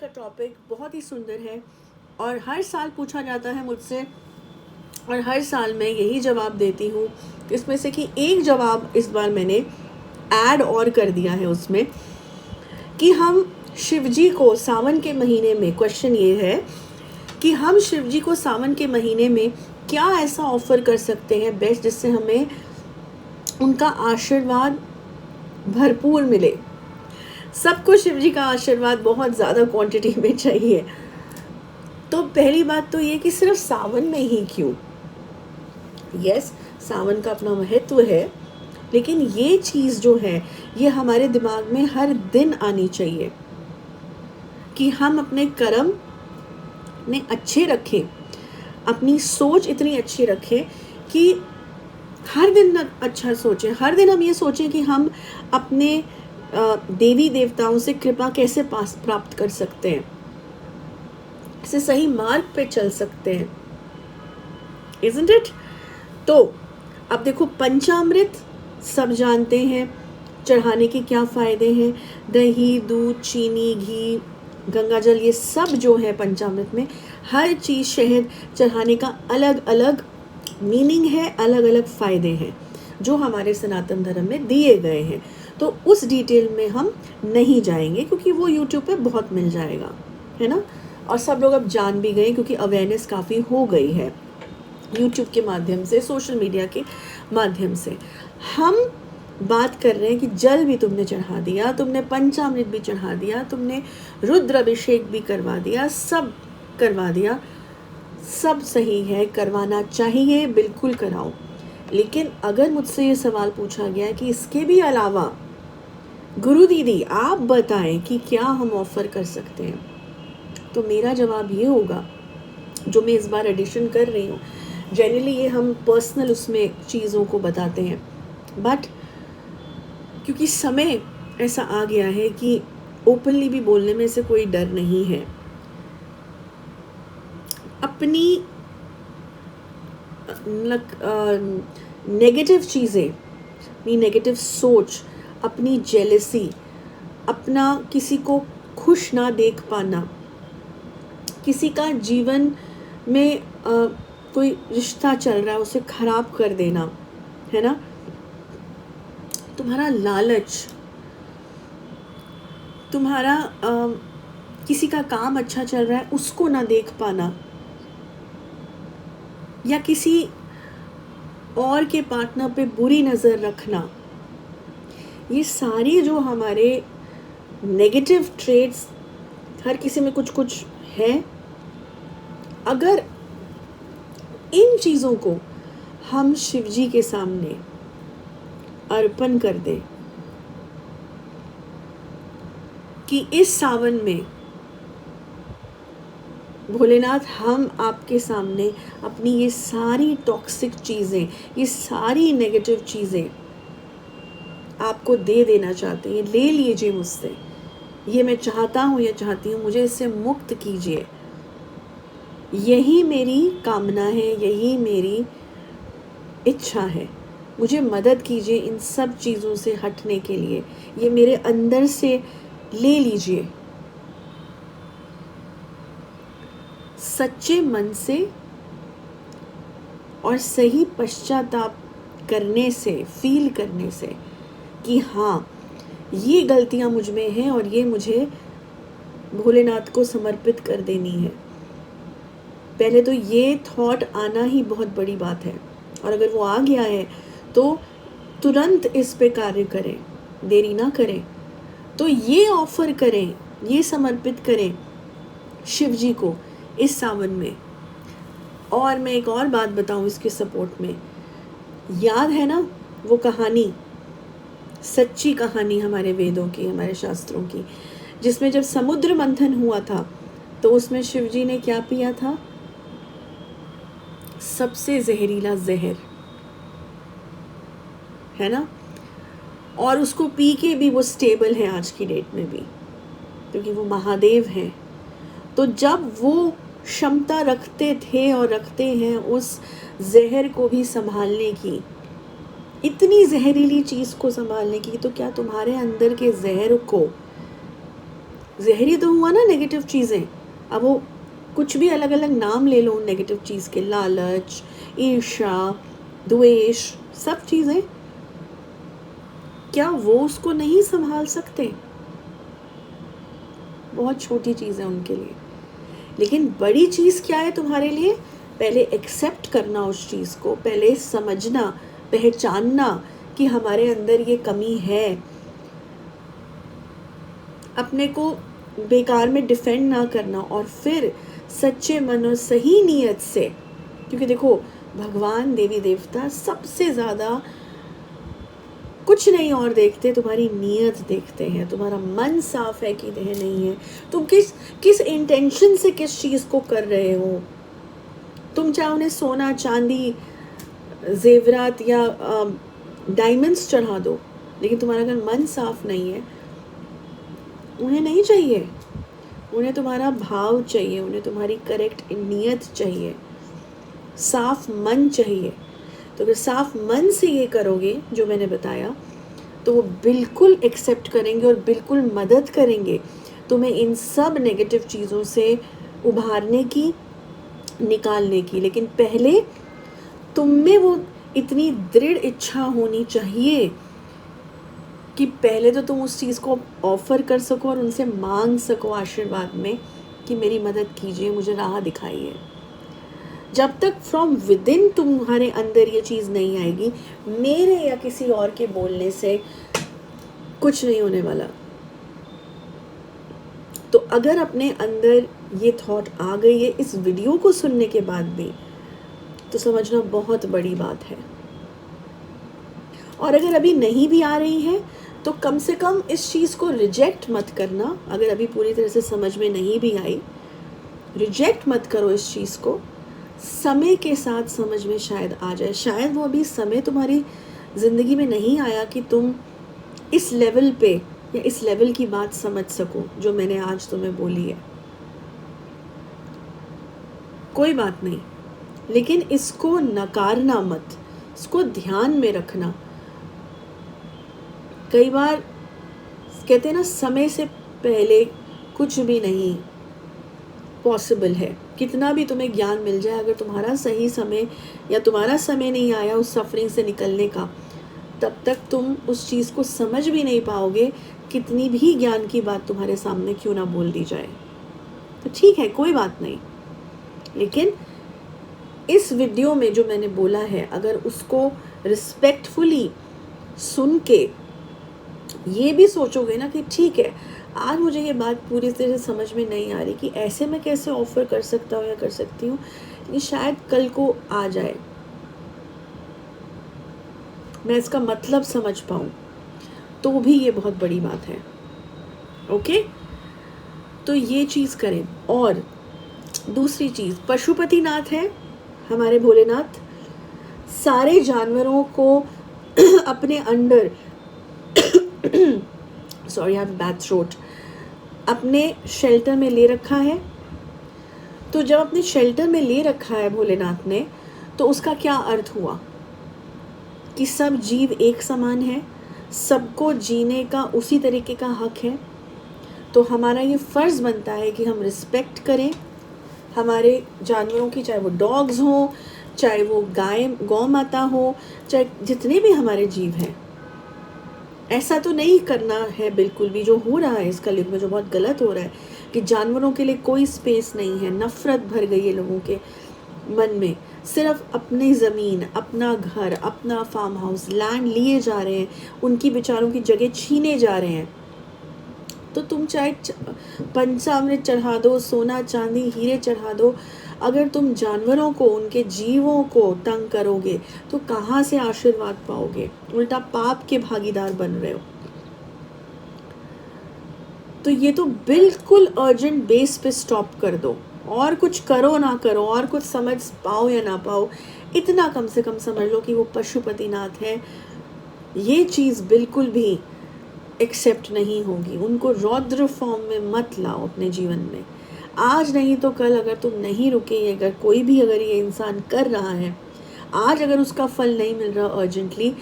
का टॉपिक बहुत ही सुंदर है और हर साल पूछा जाता है मुझसे और हर साल मैं यही जवाब देती हूँ। इसमें से कि एक जवाब इस बार मैंने ऐड और कर दिया है उसमें कि हम शिवजी को सावन के महीने में, क्वेश्चन ये है कि हम शिवजी को सावन के महीने में क्या ऐसा ऑफर कर सकते हैं बेस्ट, जिससे हमें उनका आशीर्वाद भरपूर मिले। सबको शिवजी का आशीर्वाद बहुत ज़्यादा क्वांटिटी में चाहिए। तो पहली बात तो ये कि सिर्फ सावन में ही क्यों? यस, सावन का अपना महत्व है, लेकिन ये चीज़ जो है ये हमारे दिमाग में हर दिन आनी चाहिए कि हम अपने कर्म ने अच्छे रखें, अपनी सोच इतनी अच्छी रखें कि हर दिन अच्छा सोचें। हर दिन हम ये सोचें कि हम अपने देवी देवताओं से कृपा कैसे प्राप्त कर सकते हैं, इससे सही मार्ग पे चल सकते हैं, isn't it? तो अब देखो, पंचामृत सब जानते हैं चढ़ाने के क्या फ़ायदे हैं। दही, दूध, चीनी, घी, गंगाजल, ये सब जो है पंचामृत में हर चीज़, शहद चढ़ाने का अलग अलग मीनिंग है, अलग अलग फ़ायदे हैं जो हमारे सनातन धर्म में दिए गए हैं। तो उस डिटेल में हम नहीं जाएंगे क्योंकि वो यूट्यूब पे बहुत मिल जाएगा, है ना। और सब लोग अब जान भी गए क्योंकि अवेयरनेस काफ़ी हो गई है यूट्यूब के माध्यम से, सोशल मीडिया के माध्यम से। हम बात कर रहे हैं कि जल भी तुमने चढ़ा दिया, तुमने पंचामृत भी चढ़ा दिया, तुमने रुद्र अभिषेक भी करवा दिया, सब करवा दिया, सब सही है, करवाना चाहिए, बिल्कुल कराओ। लेकिन अगर मुझसे ये सवाल पूछा गया कि इसके भी अलावा गुरु दीदी आप बताएं कि क्या हम ऑफ़र कर सकते हैं, तो मेरा जवाब ये होगा, जो मैं इस बार एडिशन कर रही हूँ। जनरली ये हम पर्सनल उसमें चीज़ों को बताते हैं, बट क्योंकि समय ऐसा आ गया है कि ओपनली भी बोलने में से कोई डर नहीं है। अपनी नेगेटिव चीज़ें, अपनी नेगेटिव सोच, अपनी जेलसी, अपना किसी को खुश ना देख पाना, किसी का जीवन में कोई रिश्ता चल रहा है उसे ख़राब कर देना, है ना, तुम्हारा लालच, तुम्हारा किसी का काम अच्छा चल रहा है उसको ना देख पाना, या किसी और के पार्टनर पे बुरी नज़र रखना, ये सारी जो हमारे नेगेटिव ट्रेड्स, हर किसी में कुछ कुछ है। अगर इन चीज़ों को हम शिवजी के सामने अर्पण कर दें कि इस सावन में भोलेनाथ, हम आपके सामने अपनी ये सारी टॉक्सिक चीज़ें, ये सारी नेगेटिव चीज़ें आपको दे देना चाहते हैं, ले लीजिए मुझसे, ये मैं चाहता हूँ या चाहती हूँ, मुझे इससे मुक्त कीजिए, यही मेरी कामना है, यही मेरी इच्छा है, मुझे मदद कीजिए इन सब चीज़ों से हटने के लिए, ये मेरे अंदर से ले लीजिए। सच्चे मन से और सही पश्चाताप करने से, फील करने से कि हाँ, ये गलतियाँ मुझ में हैं और ये मुझे भोलेनाथ को समर्पित कर देनी है। पहले तो ये थॉट आना ही बहुत बड़ी बात है, और अगर वो आ गया है तो तुरंत इस पे कार्य करें, देरी ना करें। तो ये ऑफ़र करें, ये समर्पित करें शिव जी को इस सावन में। और मैं एक और बात बताऊं इसके सपोर्ट में, याद है ना वो कहानी, सच्ची कहानी हमारे वेदों की, हमारे शास्त्रों की, जिसमें जब समुद्र मंथन हुआ था तो उसमें शिवजी ने क्या पिया था? सबसे जहरीला जहर, है ना। और उसको पी के भी वो स्टेबल है आज की डेट में भी, क्योंकि वो महादेव हैं। तो जब वो क्षमता रखते थे और रखते हैं उस जहर को भी संभालने की, इतनी जहरीली चीज़ को संभालने की, तो क्या तुम्हारे अंदर के जहर को जहरी तो हुआ ना नेगेटिव चीज़ें। अब वो कुछ भी अलग अलग नाम ले लो उन नेगेटिव चीज़ के, लालच, ईर्ष्या, द्वेष, सब चीज़ें, क्या वो उसको नहीं संभाल सकते? बहुत छोटी चीज़ है उनके लिए। लेकिन बड़ी चीज़ क्या है तुम्हारे लिए? पहले एक्सेप्ट करना उस चीज़ को, पहले समझना, पहचानना कि हमारे अंदर ये कमी है, अपने को बेकार में डिफेंड ना करना, और फिर सच्चे मन और सही नीयत से, क्योंकि देखो भगवान देवी देवता सबसे ज़्यादा कुछ नहीं और देखते, तुम्हारी नीयत देखते हैं, तुम्हारा मन साफ है कि नहीं है, तुम किस इंटेंशन से किस चीज़ को कर रहे हो। तुम चाहे उन्हें सोना, चांदी, जेवरात या डायमंड्स चढ़ा दो, लेकिन तुम्हारा अगर मन साफ नहीं है, उन्हें नहीं चाहिए, उन्हें तुम्हारा भाव चाहिए, उन्हें तुम्हारी करेक्ट नीयत चाहिए, साफ मन चाहिए। तो अगर साफ मन से ये करोगे जो मैंने बताया, तो वो बिल्कुल एक्सेप्ट करेंगे और बिल्कुल मदद करेंगे तुम्हें इन सब नेगेटिव चीज़ों से उभारने की, निकालने की। लेकिन पहले तुम में वो इतनी दृढ़ इच्छा होनी चाहिए कि पहले तो तुम उस चीज़ को ऑफर कर सको और उनसे मांग सको आशीर्वाद में कि मेरी मदद कीजिए, मुझे राह दिखाइए। जब तक फ्रॉम विद इन तुम्हारे अंदर ये चीज़ नहीं आएगी, मेरे या किसी और के बोलने से कुछ नहीं होने वाला। तो अगर अपने अंदर ये थॉट आ गई है इस वीडियो को सुनने के बाद भी, तो समझना बहुत बड़ी बात है। और अगर अभी नहीं भी आ रही है, तो कम से कम इस चीज़ को रिजेक्ट मत करना। अगर अभी पूरी तरह से समझ में नहीं भी आई, रिजेक्ट मत करो इस चीज़ को। समय के साथ समझ में शायद आ जाए, शायद वो अभी समय तुम्हारी ज़िंदगी में नहीं आया कि तुम इस लेवल पे या इस लेवल की बात समझ सको जो मैंने आज तुम्हें बोली है। कोई बात नहीं, लेकिन इसको नकारना मत, इसको ध्यान में रखना। कई बार कहते हैं ना, समय से पहले कुछ भी नहीं पॉसिबल है। कितना भी तुम्हें ज्ञान मिल जाए, अगर तुम्हारा सही समय या तुम्हारा समय नहीं आया उस सफरिंग से निकलने का, तब तक तुम उस चीज़ को समझ भी नहीं पाओगे, कितनी भी ज्ञान की बात तुम्हारे सामने क्यों ना बोल दी जाए। तो ठीक है, कोई बात नहीं, लेकिन इस वीडियो में जो मैंने बोला है, अगर उसको रिस्पेक्टफुली सुन के ये भी सोचोगे ना कि ठीक है, आज मुझे ये बात पूरी तरह से समझ में नहीं आ रही कि ऐसे मैं कैसे ऑफर कर सकता हूँ या कर सकती हूँ, ये शायद कल को आ जाए, मैं इसका मतलब समझ पाऊँ, तो भी ये बहुत बड़ी बात है। ओके, तो ये चीज़ करें। और दूसरी चीज़, पशुपतिनाथ है हमारे भोलेनाथ, सारे जानवरों को अपने under sorry, I have bad throat, अपने शेल्टर में ले रखा है। तो जब अपने शेल्टर में ले रखा है भोलेनाथ ने, तो उसका क्या अर्थ हुआ कि सब जीव एक समान है, सबको जीने का उसी तरीके का हक है। तो हमारा ये फ़र्ज़ बनता है कि हम रिस्पेक्ट करें हमारे जानवरों की, चाहे वो डॉग्स हों, चाहे वो गाय गौ माता हो, चाहे जितने भी हमारे जीव हैं। ऐसा तो नहीं करना है बिल्कुल भी, जो हो रहा है इस कलयुग में, जो बहुत गलत हो रहा है कि जानवरों के लिए कोई स्पेस नहीं है, नफ़रत भर गई है लोगों के मन में। सिर्फ अपनी ज़मीन, अपना घर, अपना फार्म हाउस, लैंड लिए जा रहे हैं, उनकी बेचारों की जगह छीने जा रहे हैं। तो तुम चाहे पंचामृत चढ़ा दो, सोना चांदी हीरे चढ़ा दो, अगर तुम जानवरों को, उनके जीवों को तंग करोगे, तो कहाँ से आशीर्वाद पाओगे? उल्टा पाप के भागीदार बन रहे हो। तो ये तो बिल्कुल अर्जेंट बेस पे स्टॉप कर दो। और कुछ करो ना करो, और कुछ समझ पाओ या ना पाओ, इतना कम से कम समझ लो कि वो पशुपतिनाथ है। ये चीज़ बिल्कुल भी एक्सेप्ट नहीं होगी। उनको रौद्र फॉर्म में मत लाओ अपने जीवन में। आज नहीं तो कल, अगर तुम नहीं रुके, अगर कोई भी, अगर ये इंसान कर रहा है, आज अगर उसका फल नहीं मिल रहा अर्जेंटली,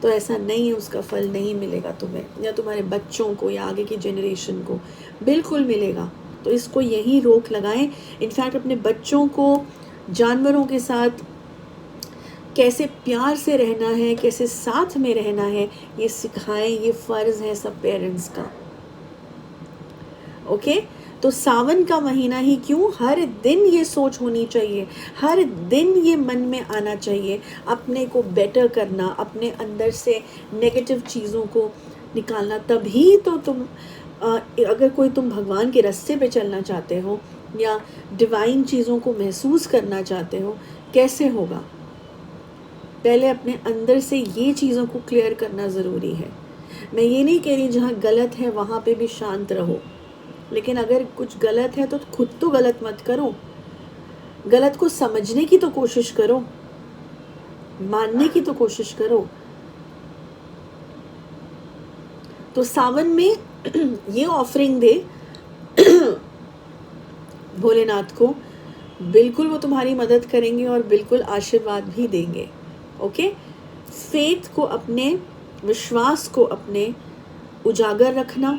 तो ऐसा नहीं है, उसका फल नहीं मिलेगा तुम्हें या तुम्हारे बच्चों को या आगे की जनरेशन को, बिल्कुल मिलेगा। तो इसको यही रोक लगाएं। इनफैक्ट अपने बच्चों को जानवरों के साथ कैसे प्यार से रहना है, कैसे साथ में रहना है, ये सिखाएं। ये फ़र्ज़ है सब पेरेंट्स का। ओके, तो सावन का महीना ही क्यों, हर दिन ये सोच होनी चाहिए, हर दिन ये मन में आना चाहिए, अपने को बेटर करना, अपने अंदर से नेगेटिव चीज़ों को निकालना। तभी तो तुम अगर कोई तुम भगवान के रास्ते पे चलना चाहते हो या डिवाइन चीज़ों को महसूस करना चाहते हो, कैसे होगा? पहले अपने अंदर से ये चीज़ों को क्लियर करना ज़रूरी है। मैं ये नहीं कह रही जहाँ गलत है वहाँ पे भी शांत रहो, लेकिन अगर कुछ गलत है तो खुद तो गलत मत करो, गलत को समझने की तो कोशिश करो, मानने की तो कोशिश करो। तो सावन में ये ऑफरिंग दे भोलेनाथ को, बिल्कुल वो तुम्हारी मदद करेंगे और बिल्कुल आशीर्वाद भी देंगे। ओके, फेथ को, अपने विश्वास को अपने उजागर रखना,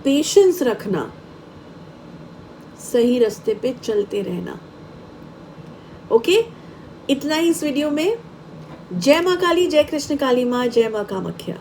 पेशेंस रखना, सही रास्ते पे चलते रहना। ओके, इतना ही इस वीडियो में। जय माँ काली, जय कृष्ण काली माँ, जय माँ कामाख्या।